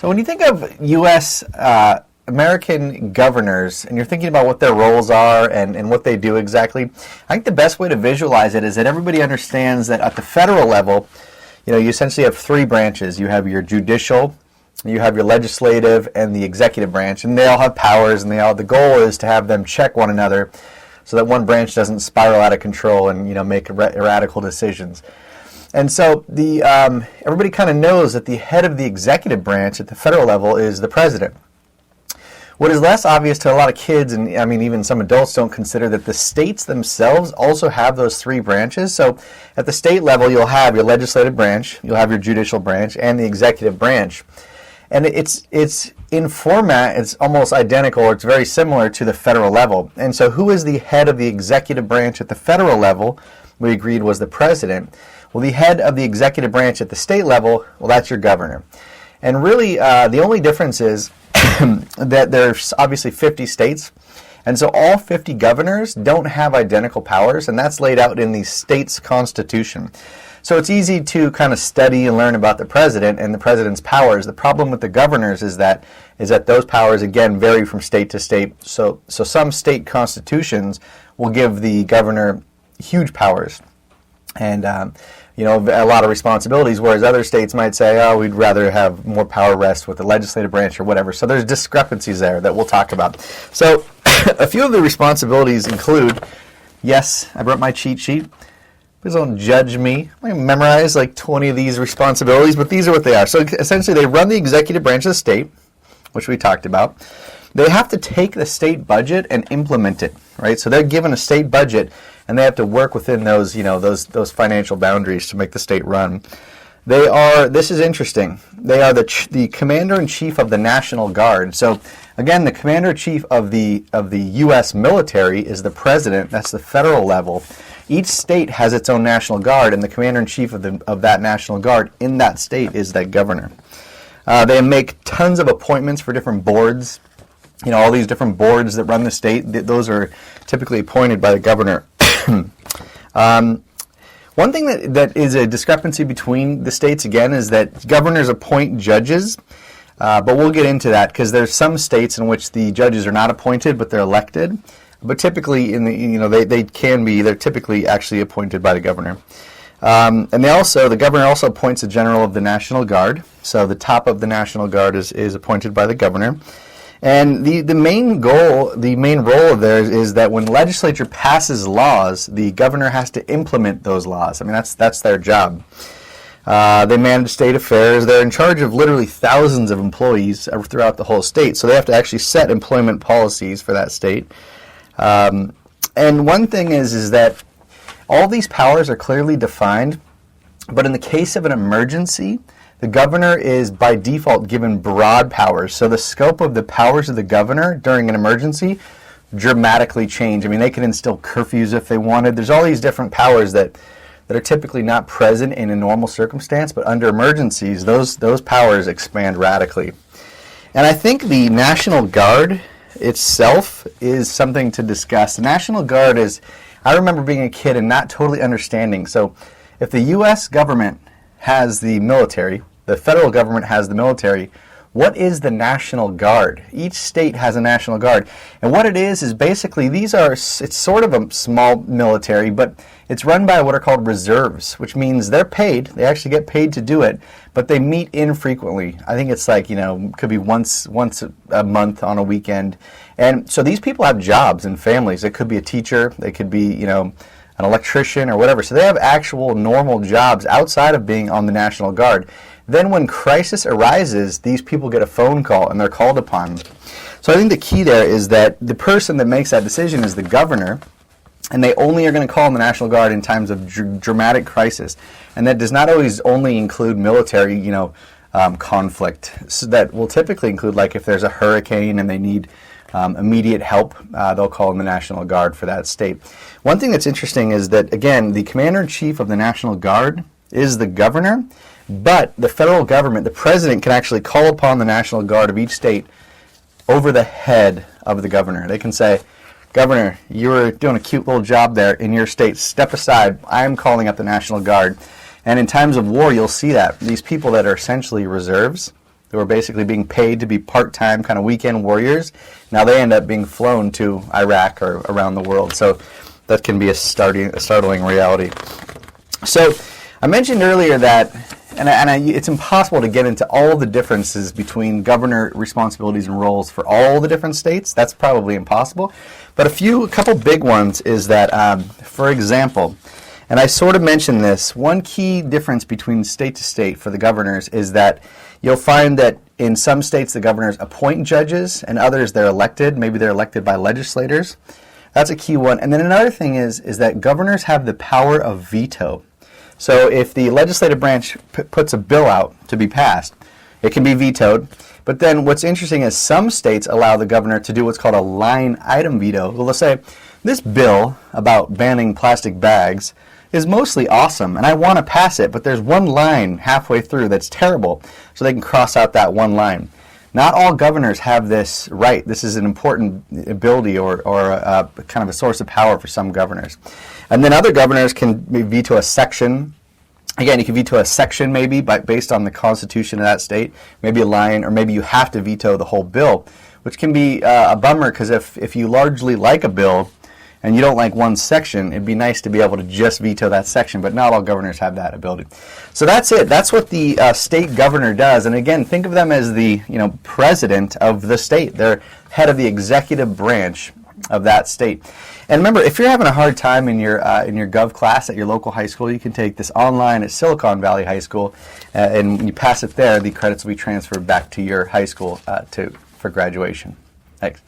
So when you think of U.S. American governors, and you're thinking about what their roles are and what they do exactly, I think the best way to visualize it is that everybody understands that at the federal level, you essentially have three branches. You have your judicial, you have your legislative, and the executive branch, and they all have powers, and the goal is to have them check one another so that one branch doesn't spiral out of control and make radical decisions. And so everybody kind of knows that the head of the executive branch at the federal level is the president. What is less obvious to a lot of kids, and even some adults don't consider that the states themselves also have those three branches. So at the state level, you'll have your legislative branch, you'll have your judicial branch, and the executive branch. And it's in format, it's almost identical, or it's very similar to the federal level. And so who is the head of the executive branch at the federal level? We agreed was the president. Well, the head of the executive branch at the state level, well, that's your governor. And really, the only difference is that there's obviously 50 states, and so all 50 governors don't have identical powers, and that's laid out in the state's constitution. So it's easy to kind of study and learn about the president and the president's powers. The problem with the governors is that those powers, again, vary from state to state. So some state constitutions will give the governor huge powers and a lot of responsibilities, whereas other states might say, oh, we'd rather have more power rest with the legislative branch or whatever. So there's discrepancies there that we'll talk about. So a few of the responsibilities include, yes, I brought my cheat sheet. Please don't judge me. I memorized like 20 of these responsibilities, but these are what they are. So essentially they run the executive branch of the state, which we talked about. They have to take the state budget and implement it, right? So they're given a state budget, and they have to work within those, those financial boundaries to make the state run. They are, this is interesting, they are the commander-in-chief of the National Guard. So again, the commander-in-chief of the U.S. military is the president. That's the federal level. Each state has its own National Guard, and the commander-in-chief of that National Guard in that state is that governor. They make tons of appointments for different boards. All these different boards that run the state, those are typically appointed by the governor. One thing that is a discrepancy between the states, again, is that governors appoint judges, but we'll get into that because there's some states in which the judges are not appointed, but they're elected. But typically, they're typically actually appointed by the governor. And the governor also appoints a general of the National Guard. So the top of the National Guard is appointed by the governor. And the main role of theirs is that when the legislature passes laws, the governor has to implement those laws. That's their job. They manage state affairs. They're in charge of literally thousands of employees throughout the whole state. So they have to actually set employment policies for that state. And one thing is that all these powers are clearly defined, but in the case of an emergency, the governor is by default given broad powers. So the scope of the powers of the governor during an emergency dramatically change. They can instill curfews if they wanted. There's all these different powers that are typically not present in a normal circumstance, but under emergencies, those powers expand radically. And I think the National Guard itself is something to discuss. The National Guard I remember being a kid and not totally understanding. So if the U.S. government has the military, the federal government has the military, what is the National Guard? Each state has a National Guard. And what it is basically it's sort of a small military, but it's run by what are called reserves, which means they're paid. They actually get paid to do it, but they meet infrequently. I think it's could be once a month on a weekend. And so these people have jobs and families. It could be a teacher. They could be, an electrician or whatever. So they have actual normal jobs outside of being on the National Guard. Then when crisis arises, these people get a phone call and they're called upon. So I think the key there is that the person that makes that decision is the governor, and they only are going to call on the National Guard in times of dramatic crisis. And that does not always only include military, conflict. So that will typically include, like if there's a hurricane and they need immediate help, they'll call in the National Guard for that state. One thing that's interesting is that, again, the commander-in-chief of the National Guard is the governor, but the federal government, the president, can actually call upon the National Guard of each state over the head of the governor. They can say, Governor, you were doing a cute little job there in your state. Step aside. I am calling up the National Guard. And in times of war, you'll see that. These people that are essentially reserves, who are basically being paid to be part-time kind of weekend warriors. Now they end up being flown to Iraq or around the world. So that can be a startling reality. So I mentioned earlier that, it's impossible to get into all the differences between governor responsibilities and roles for all the different states. That's probably impossible. But a couple big ones is that, for example, and I sort of mentioned this, one key difference between state to state for the governors is that you'll find that in some states the governors appoint judges, and others they're elected. Maybe they're elected by legislators. That's a key one. And then another thing is that governors have the power of veto. So if the legislative branch puts a bill out to be passed, it can be vetoed. But then what's interesting is some states allow the governor to do what's called a line item veto. Well, they'll say, this bill about banning plastic bags is mostly awesome, and I want to pass it, but there's one line halfway through that's terrible, so they can cross out that one line. Not all governors have this right. This is an important ability or kind of a source of power for some governors. And then other governors can veto a section. Again, you can veto a section maybe based on the constitution of that state, maybe a line, or maybe you have to veto the whole bill, which can be a bummer because if you largely like a bill and you don't like one section, it'd be nice to be able to just veto that section, but not all governors have that ability. So that's it. That's what the state governor does. And again, think of them as the president of the state. They're head of the executive branch of that state. And remember, if you're having a hard time in your Gov class at your local high school, you can take this online at Silicon Valley High School, and when you pass it there, the credits will be transferred back to your high school for graduation. Thanks.